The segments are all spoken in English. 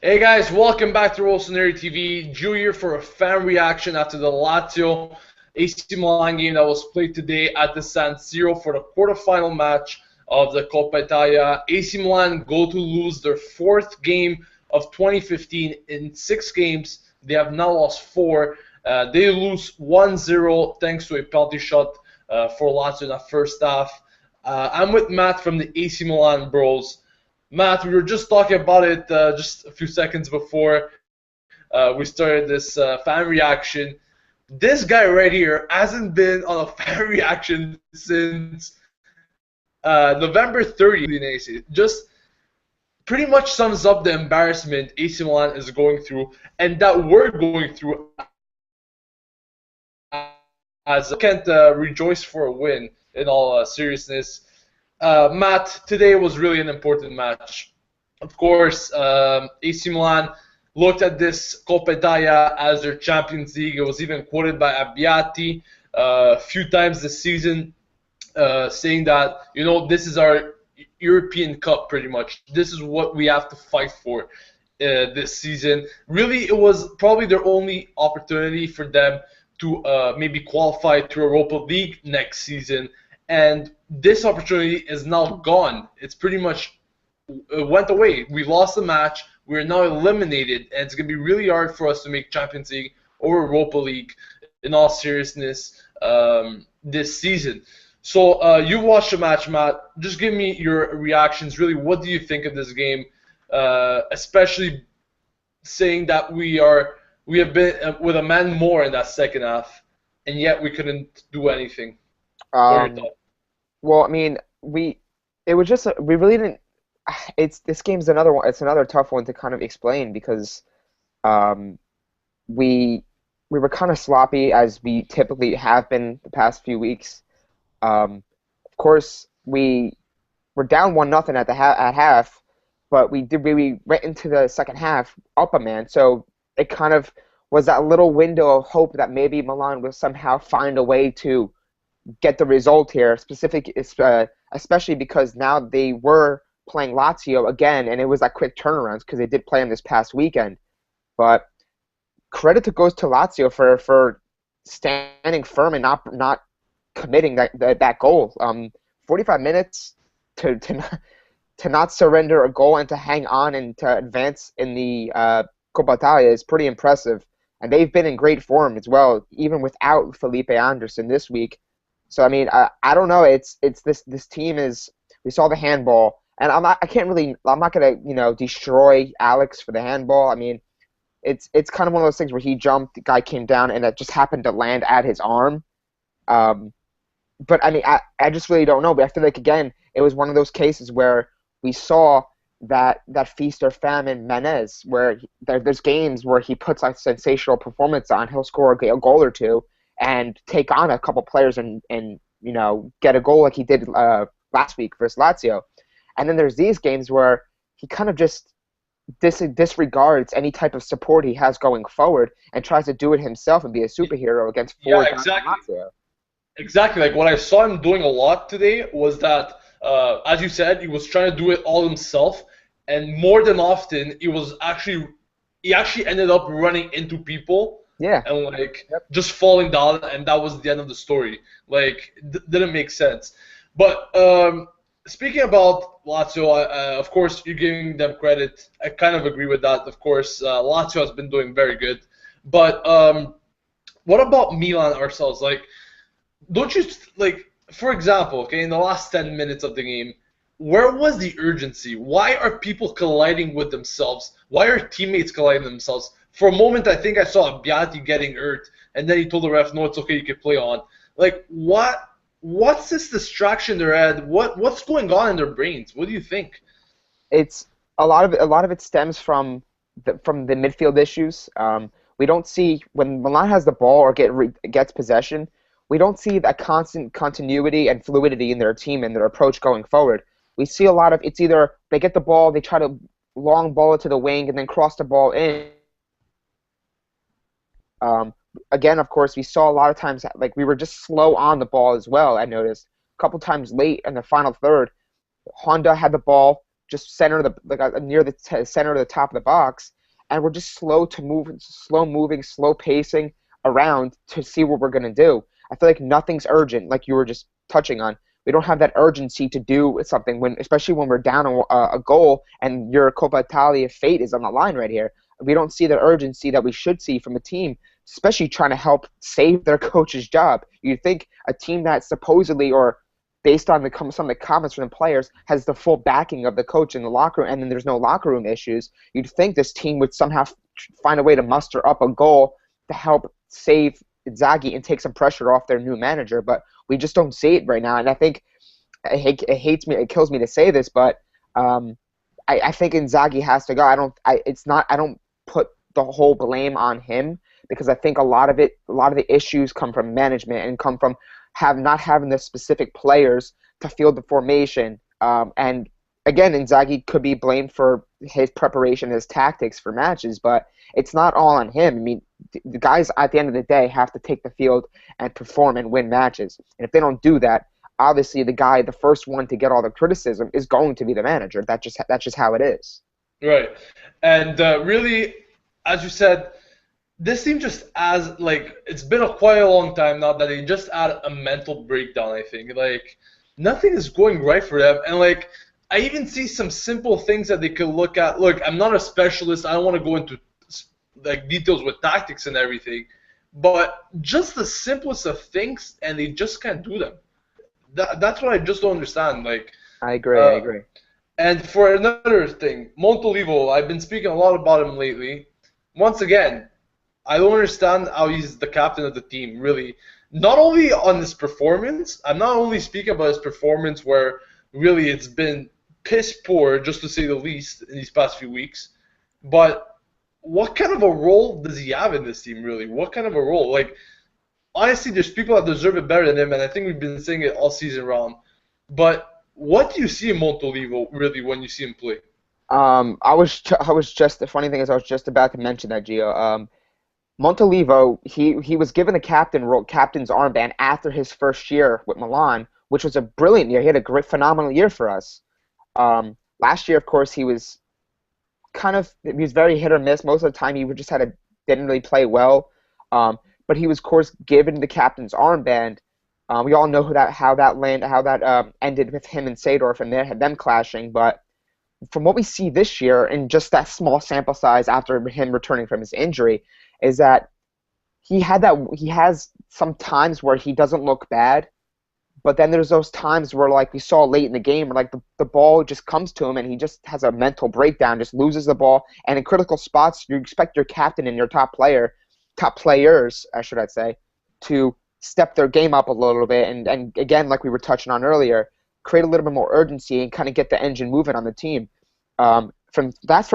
Hey guys, welcome back to Rossoneri TV. Drew here for a fan reaction after the Lazio AC Milan game that was played today at the San Siro for the quarterfinal match of the Coppa Italia. AC Milan go to lose their fourth game of 2015 in 6 games. They have now lost four. They lose 1-0 thanks to a penalty shot for Lazio in the first half. I'm with Matt from the AC Milan Bros. Matt, we were just talking about it just a few seconds before we started this fan reaction. This guy right here hasn't been on a fan reaction since November 30th in AC. Just pretty much sums up the embarrassment AC Milan is going through and that we're going through as I can't rejoice for a win in all seriousness. Matt, today was really an important match. Of course, AC Milan looked at this Coppa Italia as their Champions League. It was even quoted by Abbiati a few times this season, saying that, this is our European Cup pretty much. This is what we have to fight for this season. Really, it was probably their only opportunity for them to maybe qualify to Europa League next season. And this opportunity is now gone. It's pretty much it went away. We lost the match. We're now eliminated, and it's going to be really hard for us to make Champions League or Europa League in all seriousness this season. So you watched the match, Matt. Just give me your reactions. Really, what do you think of this game? Especially saying that we have been with a man more in that second half, and yet we couldn't do anything. What are your Um, thoughts? well, I mean, it was just we really didn't. This game's another one. It's another tough one to kind of explain because um, we we were kind of sloppy as we typically have been the past few weeks. Of course, we were down 1-0 at at half, but we went into the second half up a man. So it kind of was that little window of hope that maybe Milan will somehow find a way to get the result here, especially because now they were playing Lazio again, and it was like quick turnarounds because they did play them this past weekend. But credit to goes to Lazio for standing firm and not committing that goal. 45 minutes to not surrender a goal and to hang on and to advance in the Coppa Italia is pretty impressive. And they've been in great form as well, even without Felipe Anderson this week. So I mean, I don't know. It's this team is. We saw the handball, and I'm not gonna destroy Alex for the handball. I mean, it's kind of one of those things where he jumped, the guy came down, and it just happened to land at his arm. Um, but I mean, I just really don't know. But I feel like again, it was one of those cases where we saw that feast or famine Menez, where there's games where he puts a sensational performance on, he'll score a goal or two and take on a couple players and get a goal like he did last week versus Lazio. And then there's these games where he kind of just disregards any type of support he has going forward and tries to do it himself and be a superhero against Yeah, four giant exactly. Lazio. Exactly. Like what I saw him doing a lot today was that, as you said, he was trying to do it all himself, and more than often, he actually ended up running into people Yeah. and like Yep. just falling down, and that was the end of the story. Like, didn't make sense. But speaking about Lazio, of course, you're giving them credit. I kind of agree with that. Of course, Lazio has been doing very good, but what about Milan ourselves? Like, don't you like, for example, okay, in the last 10 minutes of the game, where was the urgency? Why are people colliding with themselves? Why are teammates colliding with themselves? For a moment, I think I saw Abbiati getting hurt, and then he told the ref, "No, it's okay, you can play on." Like, what? What's this distraction they're at? What's going on in their brains? What do you think? It's a lot of it stems from the midfield issues. We don't see when Milan has the ball or gets possession, we don't see that constant continuity and fluidity in their team and their approach going forward. We see a lot of it's either they get the ball, they try to long ball it to the wing and then cross the ball in. Um, Again, of course, we saw a lot of times like we were just slow on the ball as well. I noticed a couple times late in the final third, Honda had the ball. just center of the near the center of the top of the box, and we're just slow moving, slow pacing around to see what we're gonna do. I feel like nothing's urgent, like you were just touching on. We don't have that urgency to do something especially when we're down a goal and your Coppa Italia fate is on the line right here. We don't see the urgency that we should see from a team, especially trying to help save their coach's job. You'd think a team that supposedly, or based on some of the comments from the players, has the full backing of the coach in the locker room, and then there's no locker room issues, you'd think this team would somehow find a way to muster up a goal to help save Inzaghi and take some pressure off their new manager, but we just don't see it right now. And I think it kills me to say this, but I think Inzaghi has to go. I don't put the whole blame on him, because I think a lot of the issues come from management and come from not having the specific players to field the formation. And again, Inzaghi could be blamed for his preparation, his tactics for matches, but it's not all on him. I mean, the guys at the end of the day have to take the field and perform and win matches. And if they don't do that, obviously the first one to get all the criticism is going to be the manager. That's just how it is. Right. And really, as you said, this team just has, like, it's been quite a long time now that they just had a mental breakdown, I think. Like, nothing is going right for them. And, like, I even see some simple things that they could look at. Look, I'm not a specialist. I don't want to go into, like, details with tactics and everything. But just the simplest of things, and they just can't do them. That's what I just don't understand. Like, I agree. And for another thing, Montolivo, I've been speaking a lot about him lately. Once again, I don't understand how he's the captain of the team, really. Not only on his performance, I'm not only speaking about his performance where really it's been piss poor, just to say the least, in these past few weeks, but what kind of a role does he have in this team, really? What kind of a role? Like, honestly, there's people that deserve it better than him, and I think we've been saying it all season round. But what do you see in Montolivo, really, when you see him play? The funny thing is I was just about to mention that, Gio. Montolivo, he was given the captain's armband after his first year with Milan, which was a brilliant year. He had a phenomenal year for us. Last year, of course, he was very hit or miss. Most of the time, he didn't really play well. But he was, of course, given the captain's armband. We all know how that ended with him and Seedorf and them clashing. But from what we see this year, in just that small sample size after him returning from his injury, is that he has some times where he doesn't look bad, but then there's those times where, like we saw late in the game, where like the ball just comes to him and he just has a mental breakdown, just loses the ball, and in critical spots you expect your captain and your top players, should I say, to step their game up a little bit and again, like we were touching on earlier, create a little bit more urgency and kind of get the engine moving on the team. From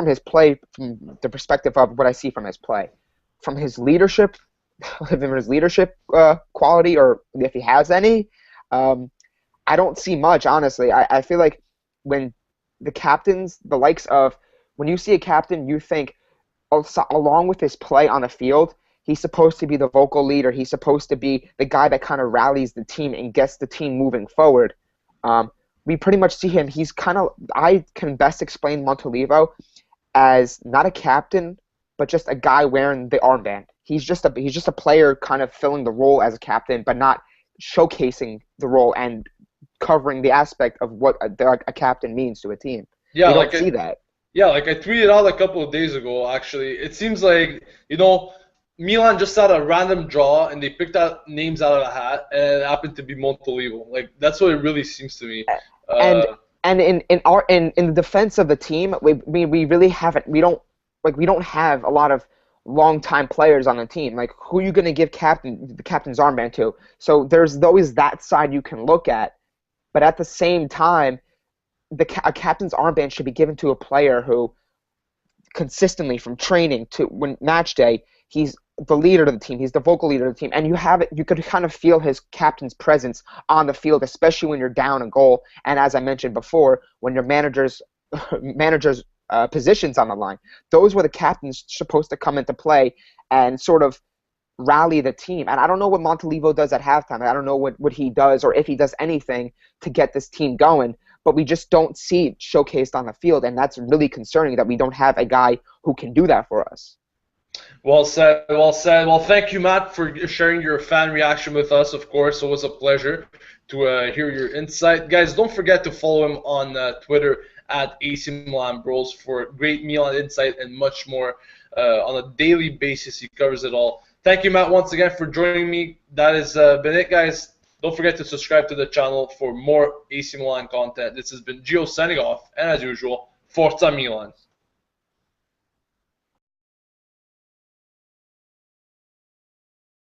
his play, from the perspective of what I see from his play. From his leadership quality, or if he has any, I don't see much, honestly. I feel like when the captains, the likes of, when you see a captain, you think, along with his play on the field, he's supposed to be the vocal leader. He's supposed to be the guy that kind of rallies the team and gets the team moving forward. We pretty much see him. I can best explain Montolivo as not a captain, but just a guy wearing the armband. He's just a player kind of filling the role as a captain, but not showcasing the role and covering the aspect of what a captain means to a team. Yeah, you don't see that. Yeah, like I tweeted out a couple of days ago, actually. It seems like, Milan just had a random draw, and they picked out names out of a hat, and it happened to be Montolivo. Like, that's what it really seems to me. And in the defense of the team, we really haven't. We don't have a lot of long-time players on the team. Like, who are you going to give the captain's armband to? So there's always that side you can look at, but at the same time, a captain's armband should be given to a player who consistently, from training to when match day, he's the leader of the team. He's the vocal leader of the team, and you could kind of feel his captain's presence on the field, especially when you're down a goal. And as I mentioned before, when your manager's positions on the line, those were the captains supposed to come into play and sort of rally the team. And I don't know what Montolivo does at halftime. I don't know what he does, or if he does anything to get this team going. but we just don't see it showcased on the field, and that's really concerning that we don't have a guy who can do that for us. Well said, well said. Well, thank you, Matt, for sharing your fan reaction with us, of course. It was a pleasure to hear your insight. Guys, don't forget to follow him on Twitter at AC Milan Bros for great Milan insight and much more on a daily basis. He covers it all. Thank you, Matt, once again for joining me. That has been it, guys. Don't forget to subscribe to the channel for more AC Milan content. This has been Gio signing off, and as usual, Forza Milan.